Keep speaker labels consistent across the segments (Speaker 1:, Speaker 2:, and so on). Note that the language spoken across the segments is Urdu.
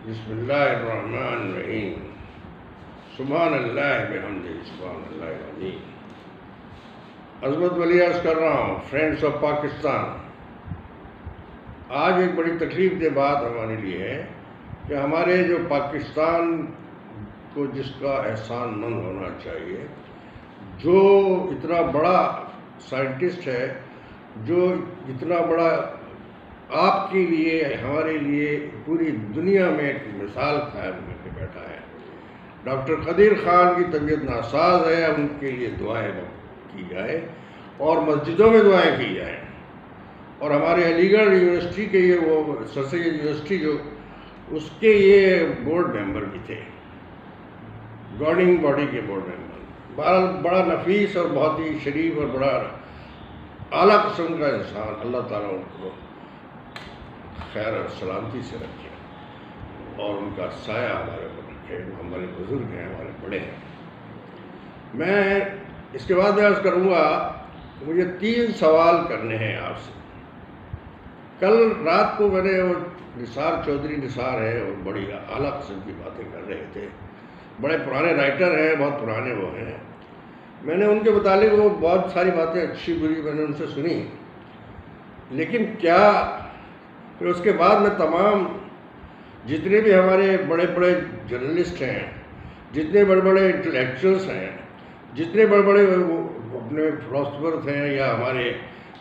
Speaker 1: بسم اللہ الرحمن الرحیم سبحان اللہ بحمدہ سبحان اللہ العظیم. عظمت ولی عرض کر رہا ہوں فرینڈس آف پاکستان. آج ایک بڑی تکلیف دہ بات ہمارے لیے ہے کہ ہمارے جو پاکستان کو جس کا احسان مند ہونا چاہیے، جو اتنا بڑا سائنٹسٹ ہے، جو اتنا بڑا آپ کے لیے ہمارے لیے پوری دنیا میں ایک مثال قائم کر کے بیٹھا ہے، ڈاکٹر قدیر خان کی طبیعت ناساز ہے. ان کے لیے دعائیں کی جائے اور مسجدوں میں دعائیں کی جائیں. اور ہمارے علی گڑھ یونیورسٹی کے یہ وہ سر سید یونیورسٹی جو اس کے یہ بورڈ ممبر بھی تھے، گورننگ باڈی کے بورڈ ممبر. بڑا نفیس اور بہت ہی شریف اور بڑا اعلیٰ قسم کا انسان. اللہ تعالیٰ ان کو خیر اور سلامتی سے رکھے اور ان کا سایہ ہمارے اوپر رکھے. ہمارے بزرگ ہیں، ہمارے بڑے ہیں. میں اس کے بعد عرض کروں گا کہ مجھے 3 سوال کرنے ہیں آپ سے. کل رات کو میں نے وہ نثار چودھری نثار ہے اور بڑی اعلیٰ قسم کی باتیں کر رہے تھے. بڑے پرانے رائٹر ہیں، بہت پرانے وہ ہیں. میں نے ان کے متعلق وہ بہت ساری باتیں اچھی بری میں نے ان سے سنی، لیکن کیا پھر اس کے بعد میں تمام جتنے بھی ہمارے بڑے بڑے جرنلسٹ ہیں، جتنے بڑے بڑے انٹلیکچوئلس ہیں، جتنے بڑے بڑے اپنے فلاسفرز ہیں یا ہمارے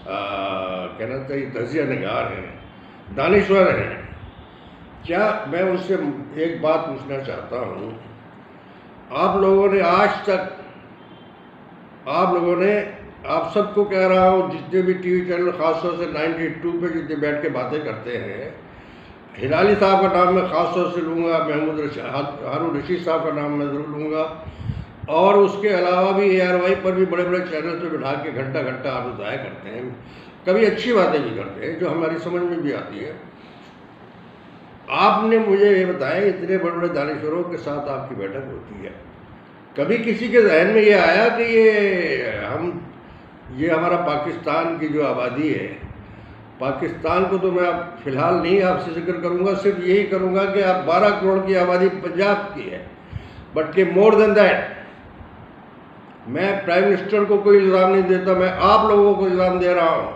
Speaker 1: کہنا چاہیے تجزیہ نگار ہیں، دانشور ہیں، کیا میں ان سے ایک بات پوچھنا چاہتا ہوں. آپ لوگوں نے آج تک آپ سب کو کہہ رہا ہوں، جتنے بھی ٹی وی چینل خاص طور سے 92 پہ جتنے بیٹھ کے باتیں کرتے ہیں، ہلالی صاحب کا نام میں خاص طور سے لوں گا، محمود ہارون رشید صاحب کا نام میں ضرور لوں گا، اور اس کے علاوہ بھی ARY پر بھی بڑے بڑے چینل پہ بٹھا کے گھنٹہ آپ ضائع کرتے ہیں. کبھی اچھی باتیں بھی کرتے ہیں جو ہماری سمجھ میں بھی آتی ہے. آپ نے مجھے یہ بتایا اتنے بڑے بڑے دانشوروں کے ساتھ آپ کی بیٹھک ہوتی ہے، کبھی کسی کے ذہن میں یہ آیا کہ یہ ہمارا پاکستان کی جو آبادی ہے، پاکستان کو تو میں اب فی الحال نہیں آپ سے ذکر کروں گا، صرف یہی کروں گا کہ آپ 12 کروڑ کی آبادی پنجاب کی ہے، بٹ کہ مور دین دیٹ. میں پرائم منسٹر کو کوئی الزام نہیں دیتا، میں آپ لوگوں کو الزام دے رہا ہوں.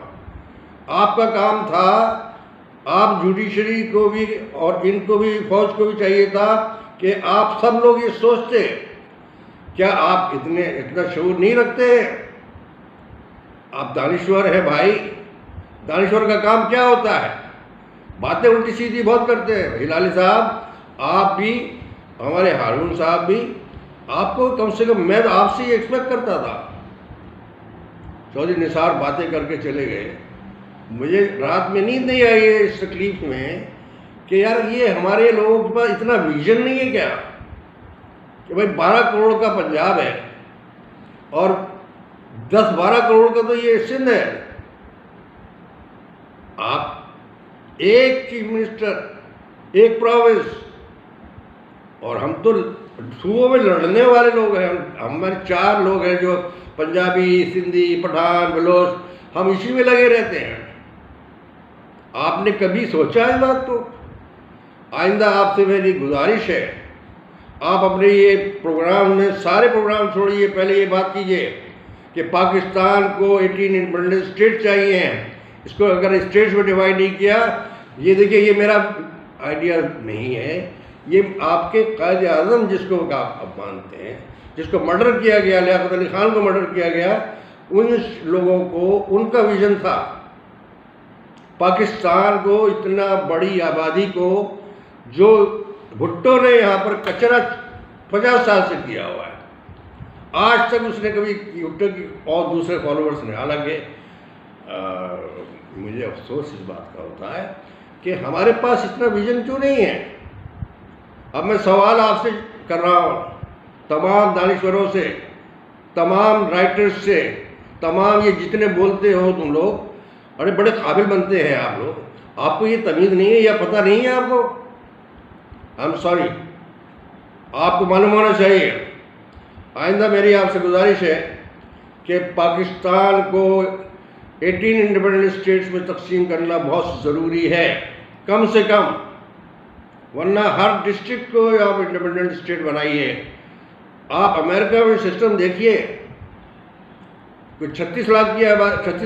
Speaker 1: آپ کا کام تھا، آپ جوڈیشری کو بھی اور ان کو بھی، فوج کو بھی چاہیے تھا کہ آپ سب لوگ یہ سوچتے. کیا آپ اتنا شعور نہیں رکھتے؟ آپ دانشور ہیں بھائی. دانشور کا کام کیا ہوتا ہے؟ باتیں الٹی سیدھی بہت کرتے ہیں. ہلالی صاحب آپ بھی، ہمارے ہارون صاحب بھی، آپ کو کم سے کم میں آپ سے یہ ایکسپیکٹ کرتا تھا. چودھری نثار باتیں کر کے چلے گئے. مجھے رات میں نیند نہیں آئی ہے اس تکلیف میں کہ یار یہ ہمارے لوگوں کے پاس اتنا ویژن نہیں ہے کیا کہ بھائی 12 کروڑ کا پنجاب ہے اور 10-12 کروڑ کا تو یہ سندھ ہے. آپ ایک چیف منسٹر، ایک پروونس، اور ہم تو صوبوں میں لڑنے والے لوگ ہیں. ہمارے 4 لوگ ہیں جو پنجابی، سندھی، پٹھان، بلوچ، ہم اسی میں لگے رہتے ہیں. آپ نے کبھی سوچا ہے بات کو؟ آئندہ آپ سے میری گزارش ہے، آپ اپنے یہ پروگرام میں سارے پروگرام چھوڑیے، پہلے یہ بات کیجئے کہ پاکستان کو 18 انڈیپینڈنٹ اسٹیٹ چاہیے ہیں. اس کو اگر اسٹیٹس میں ڈیوائڈ نہیں کیا، یہ دیکھیے یہ میرا آئیڈیا نہیں ہے، یہ آپ کے قائد اعظم جس کو آپ مانتے ہیں، جس کو مرڈر کیا گیا، لیاقت علی خان کو مرڈر کیا گیا، ان لوگوں کو ان کا ویژن تھا پاکستان کو اتنا بڑی آبادی کو، جو بھٹو نے یہاں پر کچرا 50 سال سے کیا ہوا ہے. آج تک اس نے کبھی بھٹو کی اور دوسرے فالوورس نے، حالانکہ مجھے افسوس اس بات کا ہوتا ہے کہ ہمارے پاس اتنا ویژن کیوں نہیں ہے. اب میں سوال آپ سے کر رہا ہوں، تمام دانشوروں سے، تمام رائٹرز سے، تمام یہ جتنے بولتے ہو تم لوگ، بڑے قابل بنتے ہیں آپ لوگ، آپ کو یہ تمیز نہیں ہے یا پتہ نہیں ہے آپ کو؟ آئی ایم سوری، آپ کو معلوم ہونا چاہیے. آئندہ میری آپ سے گزارش ہے کہ پاکستان کو 18 انڈیپینڈنٹ اسٹیٹس میں تقسیم کرنا بہت ضروری ہے. کم سے کم ورنہ ہر ڈسٹرکٹ کو آپ انڈیپینڈنٹ اسٹیٹ بنائیے. آپ امریکہ میں سسٹم دیکھیے, کوئی 36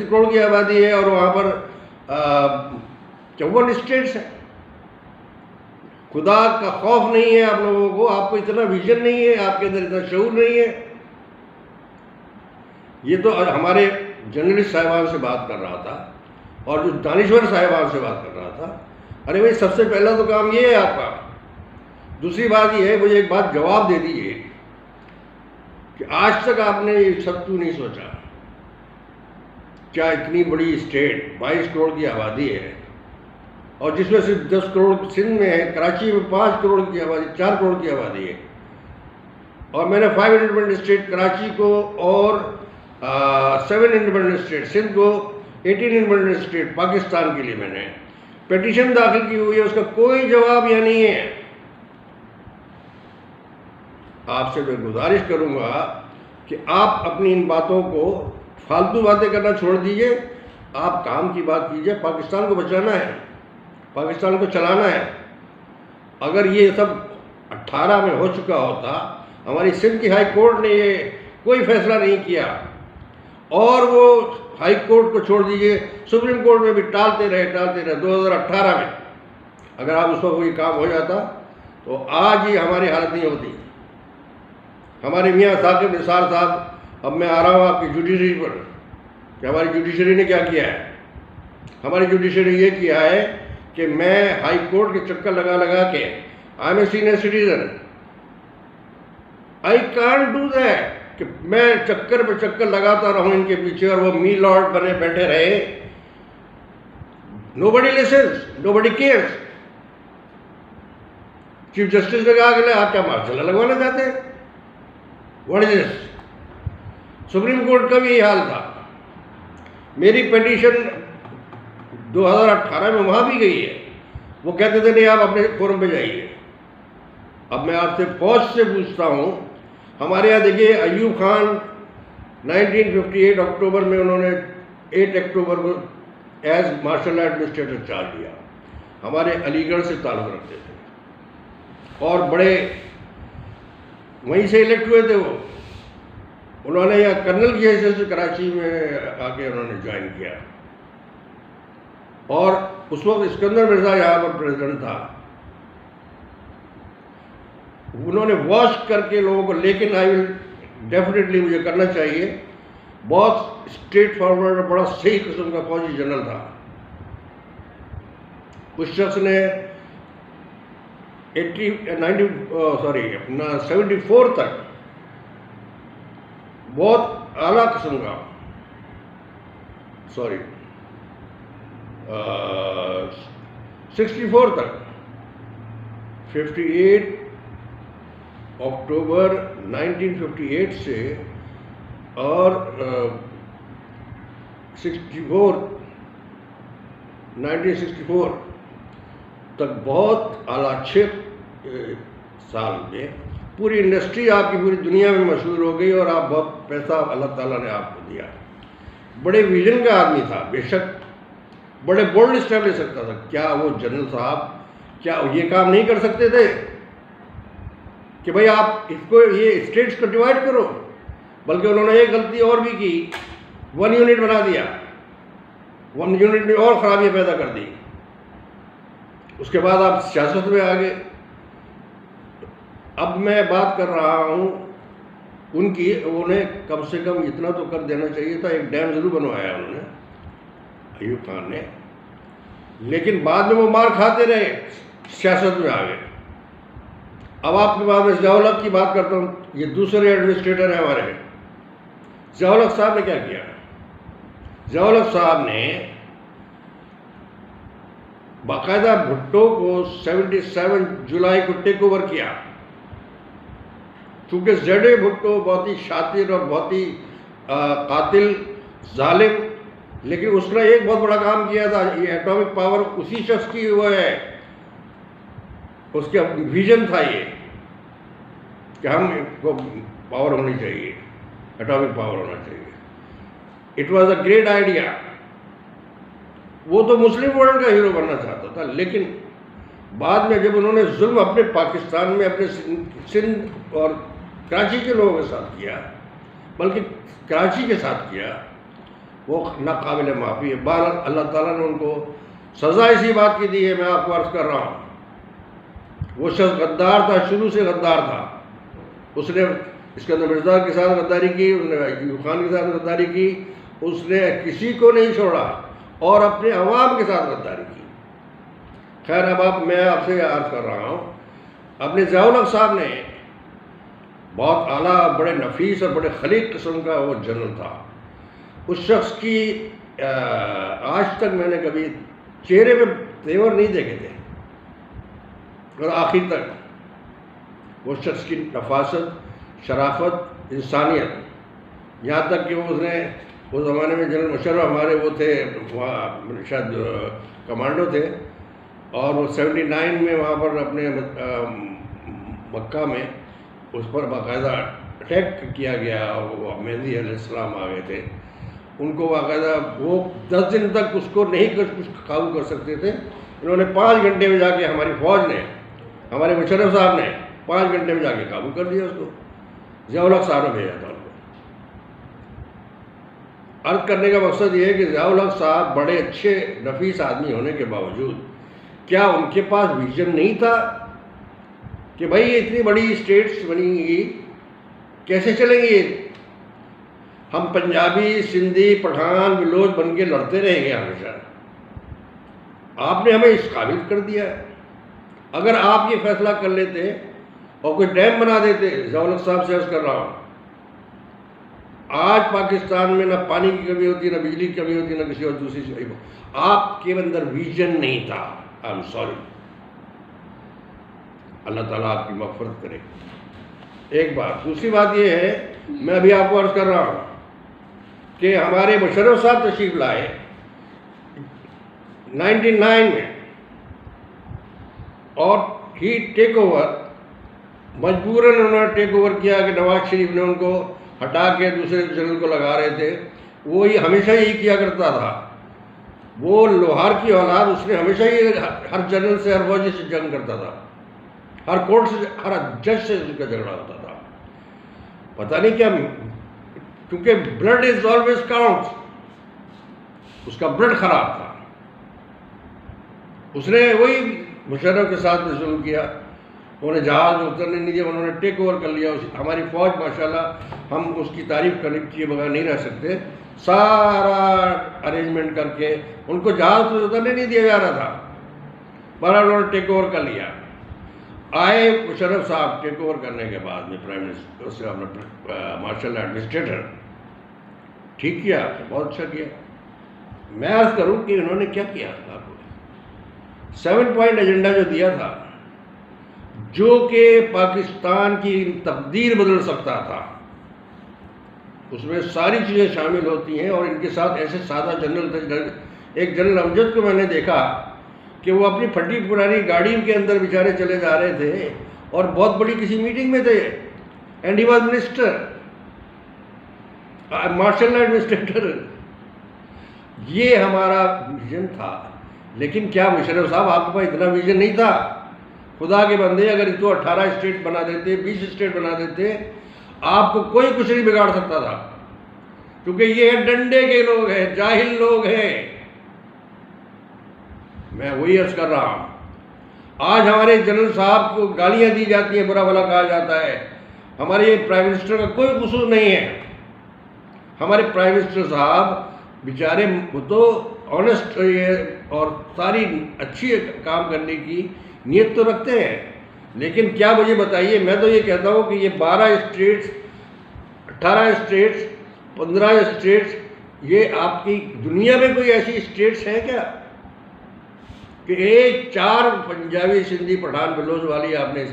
Speaker 1: کروڑ کی آبادی ہے اور وہاں پر 54 اسٹیٹس ہیں. خدا کا خوف نہیں ہے آپ لوگوں کو, آپ کو اتنا ویژن نہیں ہے, آپ کے اندر اتنا شعور نہیں ہے. یہ تو ہمارے جرنلسٹ صاحبان سے بات کر رہا تھا اور جو دانشور صاحبان سے بات کر رہا تھا. ارے بھائی سب سے پہلا تو کام یہ ہے آپ کا. دوسری بات یہ ہے, مجھے ایک بات جواب دے دیجیے کہ آج تک آپ نے یہ سب کیوں نہیں سوچا. کیا اتنی بڑی اسٹیٹ 22 کروڑ کی آبادی ہے اور جس میں صرف 10 کروڑ سندھ میں ہے, کراچی میں 5 کروڑ کی آبادی, 4 کروڑ کی آبادی ہے, اور میں نے 5 انڈیپینڈنٹ اسٹیٹ کراچی کو اور 7 انڈیپینڈنٹ اسٹیٹ سندھ کو 18 انڈیپینڈنٹ اسٹیٹ پاکستان کے لیے میں نے پیٹیشن داخل کی ہوئی ہے. اس کا کوئی جواب یا نہیں ہے. آپ سے میں گزارش کروں گا کہ آپ اپنی ان باتوں کو فالتو باتیں کرنا چھوڑ دیجئے, آپ کام کی بات کیجئے. پاکستان کو بچانا ہے, پاکستان کو چلانا ہے. اگر یہ سب 18 میں ہو چکا ہوتا, ہماری سندھ کی ہائی کورٹ نے یہ کوئی فیصلہ نہیں کیا, اور وہ ہائی کورٹ کو چھوڑ دیجئے, سپریم کورٹ میں بھی ٹالتے رہے 2018 میں اگر آپ اس وقت کوئی کام ہو جاتا تو آج ہی ہماری حالت نہیں ہوتی. ہمارے میاں ثاقب نثار صاحب, اب میں آ رہا ہوں آپ کی جوڈیشری پر کہ ہماری جوڈیشری نے کیا کیا ہے. ہماری جوڈیشری نے یہ کیا ہے کہ میں ہائی کورٹ کے چکر لگا کے I am a senior citizen, I can't do that کہ میں چکر پہ چکر لگاتا رہوں ان کے پیچھے اور وہ می لارڈ بنے بیٹھے رہے. نو بڈی لسنس, نو بڈی کیئرس. چیف جسٹس نے کہا کہ آپ کیا مارشل لگوانا چاہتے ہیں, what is this. Supreme court کا بھی یہی حال تھا. میری پیٹیشن 2018 میں وہاں بھی گئی ہے, وہ کہتے تھے نہیں آپ اپنے فورم پہ جائیے. اب میں آپ سے فوج سے پوچھتا ہوں, ہمارے یہاں دیکھیے ایوب خان 1958 اکتوبر میں انہوں نے 8 اکتوبر کو ایز مارشل ایڈمنسٹریٹر چارج لیا. ہمارے علی گڑھ سے تعلق رکھتے تھے اور بڑے وہیں سے الیکٹ ہوئے تھے. وہ انہوں نے یہاں کرنل کی حیثیت سے کراچی میں آ کے انہوں نے جوائن کیا, اور اس وقت اسکندر مرزا یہاں پر پریزیڈنٹ تھا. انہوں نے واش کر کے لوگوں کو, لیکن آئی ول ڈیفینیٹلی مجھے کرنا چاہیے, بہت اسٹریٹ فارورڈ اور بڑا صحیح قسم کا فوجی جنرل تھا. اس شخص نے 74 تک بہت اعلیٰ قسم کا 64 تک 58 اکتوبر 1958 سے اور 1964 تک بہت اعلیٰ 6 سال میں پوری انڈسٹری آپ کی پوری دنیا میں مشہور ہو گئی, اور آپ بہت پیسہ اللہ تعالیٰ نے آپ کو دیا. بڑے ویژن کا آدمی تھا, بے شک بڑے بولڈ اسٹیپ لے سکتا تھا. کیا وہ جنرل صاحب کیا یہ کام نہیں کر سکتے تھے کہ بھائی آپ اس کو یہ اسٹیٹس کو ڈیوائڈ کرو؟ بلکہ انہوں نے ایک غلطی اور بھی کی, 1 یونٹ بنا دیا, 1 یونٹ میں اور خرابیاں پیدا کر دی. اس کے بعد آپ سیاست میں آ گئے. اب میں بات کر رہا ہوں ان کی, انہیں کم سے کم اتنا تو کر دینا چاہیے تھا, ایک ڈیم ضرور بنوایا انہوں نے ایوب خان نے, لیکن بعد میں وہ مار کھاتے رہے, سیاست میں آ گئے. اب آپ کے بعد میں ضیاء الحق کی بات کرتا ہوں, یہ دوسرے ایڈمنسٹریٹر ہیں ہمارے. ضیاء الحق صاحب نے کیا کیا؟ ضیاء الحق صاحب نے باقاعدہ بھٹو کو 77 جولائی کو ٹیک اوور کیا, چونکہ زیڈ اے بھٹو بہت ہی شاطر اور بہت ہی قاتل ظالم, لیکن اس نے ایک بہت بڑا کام کیا تھا. یہ ایٹامک پاور اسی شخص کی وہ ہے, اس کا ویژن تھا یہ کہ ہم کو پاور ہونی چاہیے, ایٹامک پاور ہونا چاہیے. It was a great idea. وہ تو مسلم ورلڈ کا ہیرو بننا چاہتا تھا, لیکن بعد میں جب انہوں نے ظلم اپنے پاکستان میں اپنے سندھ اور کراچی کے لوگوں کے ساتھ کیا، بلکہ کراچی کے ساتھ کیا، وہ ناقابل معافی ہے۔ بہرحال اللہ تعالیٰ نے ان کو سزا اسی بات کی دی ہے، میں آپ کو عرض کر رہا ہوں۔ وہ شخص غدار تھا، شروع سے غدار تھا۔ اس نے اسکندر مرزا کے ساتھ غداری کی، اس نے ایوب خان کے ساتھ غداری کی، اس نے کسی کو نہیں چھوڑا اور اپنے عوام کے ساتھ غداری کی۔ خیر، اب میں آپ سے عرض کر رہا ہوں، اپنے ضیاء الحق صاحب نے بہت اعلیٰ، بڑے نفیس اور بڑے خلیق قسم کا وہ جنرل تھا۔ اس شخص کی آج تک میں نے کبھی چہرے پہ تیور نہیں دیکھے تھے، اور آخر تک وہ شخص کی نفاست، شرافت، انسانیت، یہاں تک کہ اس نے اس زمانے میں جنرل مشرف ہمارے وہ تھے، وہاں شاید کمانڈو تھے، اور وہ 79 میں وہاں پر اپنے مکہ میں اس پر باقاعدہ اٹیک کیا گیا، وہ مہدی علیہ السلام آ گئے تھے، ان کو باقاعدہ وہ 10 دن تک اس کو نہیں کچھ قابو کر سکتے تھے۔ انہوں نے 5 گھنٹے میں جا کے، ہماری فوج نے، ہمارے مشرف صاحب نے 5 گھنٹے میں جا کے قابو کر دیا اس کو۔ ضیاء الحق صاحب نے بھیجا تھا ان کو۔ عرض کرنے کا مقصد یہ ہے کہ ضیاء الحق صاحب بڑے اچھے نفیس آدمی ہونے کے باوجود کیا ان کے پاس ویژن نہیں تھا کہ بھائی یہ اتنی بڑی اسٹیٹس بنی گی، کیسے چلیں گے؟ ہم پنجابی، سندھی، پٹھان، بلوچ بن کے لڑتے رہیں گے ہمیشہ۔ آپ نے ہمیں اس قابل کر دیا ہے۔ اگر آپ یہ فیصلہ کر لیتے اور کوئی ڈیم بنا دیتے، ضیاء الحق صاحب سے عرض کر رہا ہوں، آج پاکستان میں نہ پانی کی کمی ہوتی، نہ بجلی کی کمی ہوتی، نہ کسی اور دوسری چیز۔ آپ کے اندر ویژن نہیں تھا۔ I am sorry. اللہ تعالیٰ آپ کی مغفرت کرے۔ ایک بات، دوسری بات یہ ہے، میں ابھی آپ کو عرض کر رہا ہوں کہ ہمارے مشرف صاحب تشریف لائے 99 میں، اور ہی ٹیک اوور، مجبوراً انہوں نے ٹیک اوور کیا کہ نواز شریف نے ان کو ہٹا کے دوسرے جنرل کو لگا رہے تھے۔ وہ یہ ہمیشہ یہی کیا کرتا تھا، وہ لوہار کی اولاد، اس نے ہمیشہ یہ ہر جنرل سے، ہر فوجی سے جنگ کرتا تھا، ہر کورٹ سے، ہر جج سے اس کا جھگڑا ہوتا تھا۔ پتہ نہیں کیا، کیونکہ بلڈ از آلویز کاؤنٹس، اس کا بلڈ خراب تھا۔ اس نے وہی مشرف کے ساتھ میں ظلم کیا، انہوں نے جہاز میں اترنے نہیں دیا، انہوں نے ٹیک اوور کر لیا۔ ہماری فوج ماشاءاللہ، ہم اس کی تعریف کرنے کیے بغیر نہیں رہ سکتے، سارا ارینجمنٹ کر کے ان کو جہاز سے اترنے نہیں دیا جا رہا تھا، بہرحال انہوں نے ٹیک اوور کر لیا۔ آئے مشرف صاحب ٹیک اوور کرنے کے بعد میں پرائم منسٹر سے اپنا مارشل ایڈمنسٹریٹر، ٹھیک کیا، بہت اچھا کیا۔ میں عرض کروں کہ انہوں نے کیا کیا آپ کو، 7 پوائنٹ ایجنڈا جو دیا تھا، جو کہ پاکستان کی تقدیر بدل سکتا تھا، اس میں ساری چیزیں شامل ہوتی ہیں، اور ان کے ساتھ ایسے سادہ جنرل تھے۔ ایک جنرل امجد کو میں نے دیکھا کہ وہ اپنی پھٹی پرانی گاڑی کے اندر بیچارے چلے جا رہے تھے، اور بہت بڑی کسی میٹنگ میں تھے، and he was minister, marshal administrator. یہ ہمارا ویژن تھا۔ لیکن کیا مشرف صاحب آپ کے پاس اتنا ویژن نہیں تھا؟ خدا کے بندے، اگر اس کو 18 اسٹیٹ بنا دیتے، 20 اسٹیٹ بنا دیتے، آپ کو کوئی کچھ نہیں بگاڑ سکتا تھا، کیونکہ یہ ڈنڈے کے لوگ ہیں، جاہل لوگ ہیں۔ میں وہی عرض کر رہا ہوں، آج ہمارے جنرل صاحب کو گالیاں دی جاتی ہیں، برا بھلا کہا جاتا ہے، ہمارے پرائم منسٹر کا کوئی قصور نہیں ہے۔ ہمارے پرائم منسٹر صاحب بیچارے وہ تو آنیسٹ اور ساری اچھی کام کرنے کی نیت تو رکھتے ہیں، لیکن کیا مجھے بتائیے، میں تو یہ کہتا ہوں کہ یہ 12 اسٹیٹس، 18 اسٹیٹس، 15 اسٹیٹس، یہ آپ کی دنیا میں کوئی ایسی اسٹیٹس ہیں کیا کہ ایک 4 پنجابی، سندھی، پٹھان، بلوچ والی آپ نے،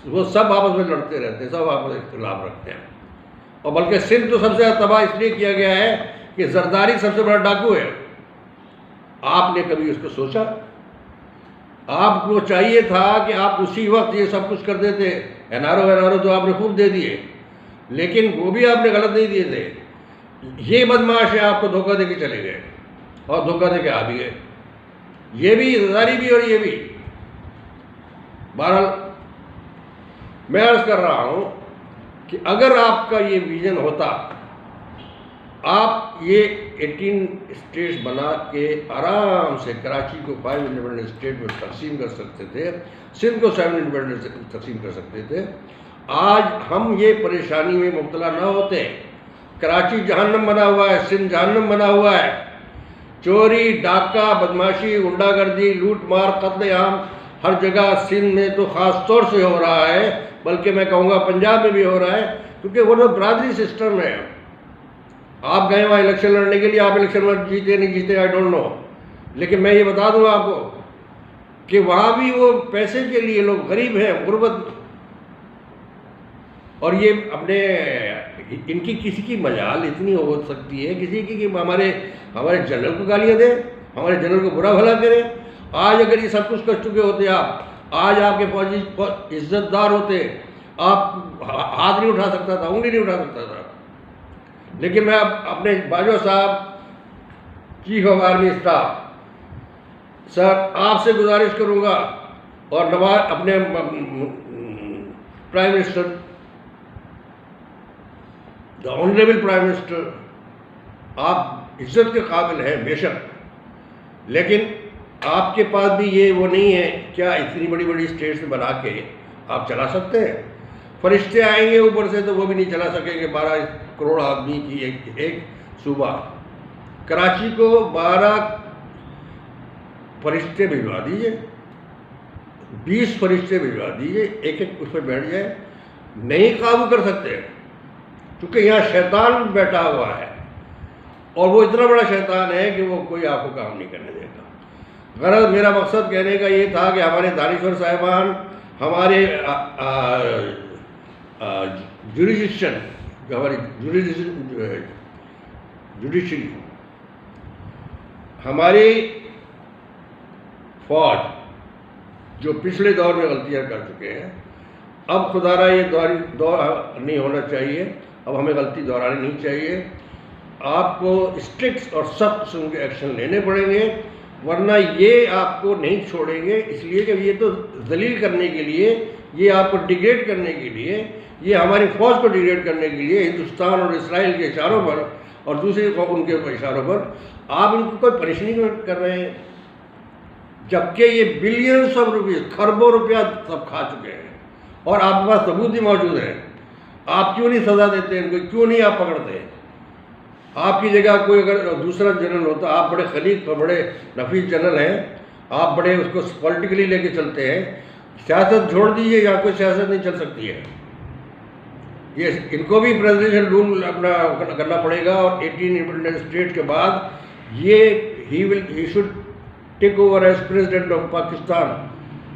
Speaker 1: وہ سب آپس میں لڑتے رہتے ہیں، سب آپس میں اختلاف رکھتے ہیں، اور بلکہ سندھ تو سب سے زیادہ تباہ اس لیے کیا گیا ہے کہ زرداری سب سے بڑا ڈاکو ہے۔ آپ نے کبھی اس کو سوچا؟ آپ کو چاہیے تھا کہ آپ اسی وقت یہ سب کچھ کر دیتے، این آر او تو آپ نے خوب دے دیے، لیکن وہ بھی آپ نے غلط نہیں دیے تھے۔ یہ بدماش ہے، آپ کو دھوکہ دے کے چلے گئے، اور دھوکہ دے کے آ بھی گئے، یہ بھی زرداری بھی اور یہ بھی۔ بہرحال میں عرض کر رہا ہوں کہ اگر آپ کا یہ ویژن ہوتا، آپ یہ 18 اسٹیٹس بنا کے آرام سے کراچی کو 5 انڈیپینڈنٹ اسٹیٹ میں تقسیم کر سکتے تھے، سندھ کو 7 انڈیپینڈنٹ تقسیم کر سکتے تھے، آج ہم یہ پریشانی میں مبتلا نہ ہوتے۔ کراچی جہنم بنا ہوا ہے، سندھ جہنم بنا ہوا ہے، چوری، ڈاکہ، بدماشی، غنڈہ گردی، لوٹ مار، قتل عام ہر جگہ سندھ میں تو خاص طور سے ہو رہا ہے، بلکہ میں کہوں گا پنجاب میں بھی ہو رہا ہے، کیونکہ وہ تو برادری سسٹم ہے۔ آپ گئے وہاں الیکشن لڑنے کے لیے، آپ الیکشن میں جیتے نہیں جیتے آئی ڈونٹ نو، لیکن میں یہ بتا دوں آپ کو کہ وہاں بھی وہ پیسے کے لیے لوگ غریب ہیں، غربت، اور یہ اپنے ان کی کسی کی مجال اتنی ہو سکتی ہے کسی کی کہ ہمارے جنرل کو گالیاں دیں، ہمارے جنرل کو برا بھلا کریں۔ آج اگر یہ سب کچھ کر چکے ہوتے آپ، آج آپ کے فوجی عزت دار ہوتے، آپ ہاتھ نہیں اٹھا سکتا تھا، انگلی نہیں اٹھا سکتا تھا۔ لیکن میں اپنے باجوہ صاحب چیف آف آرمی اسٹاف سر آپ سے گزارش کروں گا، اور اپنے prime minister, the honourable prime minister, آپ عزت کے قابل ہیں بے شک، لیکن آپ کے پاس بھی یہ وہ نہیں ہے، کیا اتنی بڑی بڑی اسٹیٹس میں بنا کے آپ چلا سکتے ہیں؟ فرشتے آئیں گے اوپر سے تو وہ بھی نہیں چلا سکیں گے 12 کروڑ آدمی کی ایک صوبہ۔ کراچی کو 12 فرشتے بھجوا دیجئے، 20 فرشتے بھجوا دیجئے، ایک اس پہ بیٹھ جائے، نہیں قابو کر سکتے، کیونکہ یہاں شیطان بیٹھا ہوا ہے، اور وہ اتنا بڑا شیطان ہے کہ وہ کوئی آپ کو کام نہیں کرنے دے گا۔ غرض میرا مقصد کہنے کا یہ تھا کہ ہمارے دانشور صاحبان، ہمارے جوریڈکشن، جو ہماری جوڈیشری، ہماری فوج جو پچھلے دور میں غلطیاں کر چکے ہیں، اب خدا یہ دور نہیں ہونا چاہیے، اب ہمیں غلطی دہرانی نہیں چاہیے۔ آپ کو اسٹرکٹ اور سخت قسم کے ایکشن لینے پڑیں گے، ورنہ یہ آپ کو نہیں چھوڑیں گے، اس لیے کہ یہ تو ذلیل کرنے کے لیے، یہ آپ کو ڈیگریڈ کرنے کے لیے، یہ ہماری فوج کو ڈیگریڈ کرنے کے لیے ہندوستان اور اسرائیل کے اشاروں پر اور دوسرے ان کے اشاروں پر آپ ان کو کوئی پنش نہیں کر رہے ہیں، جبکہ یہ بلینس آف روپیز، کھربوں روپیہ سب کھا چکے ہیں، اور آپ کے پاس ثبوت بھی موجود ہے۔ آپ کیوں نہیں سزا دیتے ان کو؟ کیوں نہیں آپ پکڑتے؟ آپ کی جگہ کوئی اگر دوسرا جنرل ہوتا، آپ بڑے خلیق اور بڑے نفیس جنرل ہیں، آپ بڑے اس کو پولیٹیکلی لے کے چلتے ہیں، سیاست چھوڑ دیجیے، یہاں کوئی سیاست نہیں چل سکتی ہے، یہ ان کو بھی پریزیڈنشل رول اپنا کرنا پڑے گا، اور 18 انڈیپینڈنٹ اسٹیٹ کے بعد he should take over as president of Pakistan,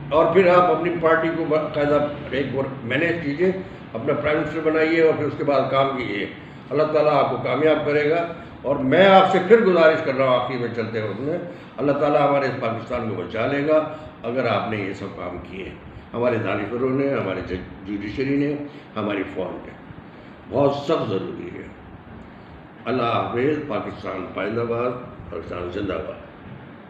Speaker 1: اور پھر آپ اپنی پارٹی کو باقاعدہ ایک مینیج کیجیے، اپنا پرائم منسٹر بنائیے، اور پھر اس کے بعد کام کیجیے۔ اللہ تعالیٰ آپ کو کامیاب کرے گا، اور میں آپ سے پھر گزارش کر رہا ہوں آخری میں چلتے ہوئے، اللہ تعالیٰ ہمارے اس پاکستان کو بچا لے گا اگر آپ نے یہ سب کام کیے، ہمارے دانشوروں نے، ہمارے جوڈیشری نے، ہماری فوج نے، بہت سخت ضروری ہے۔ اللہ حافظ، پاکستان پائندہ باد، پاکستان زندہ باد۔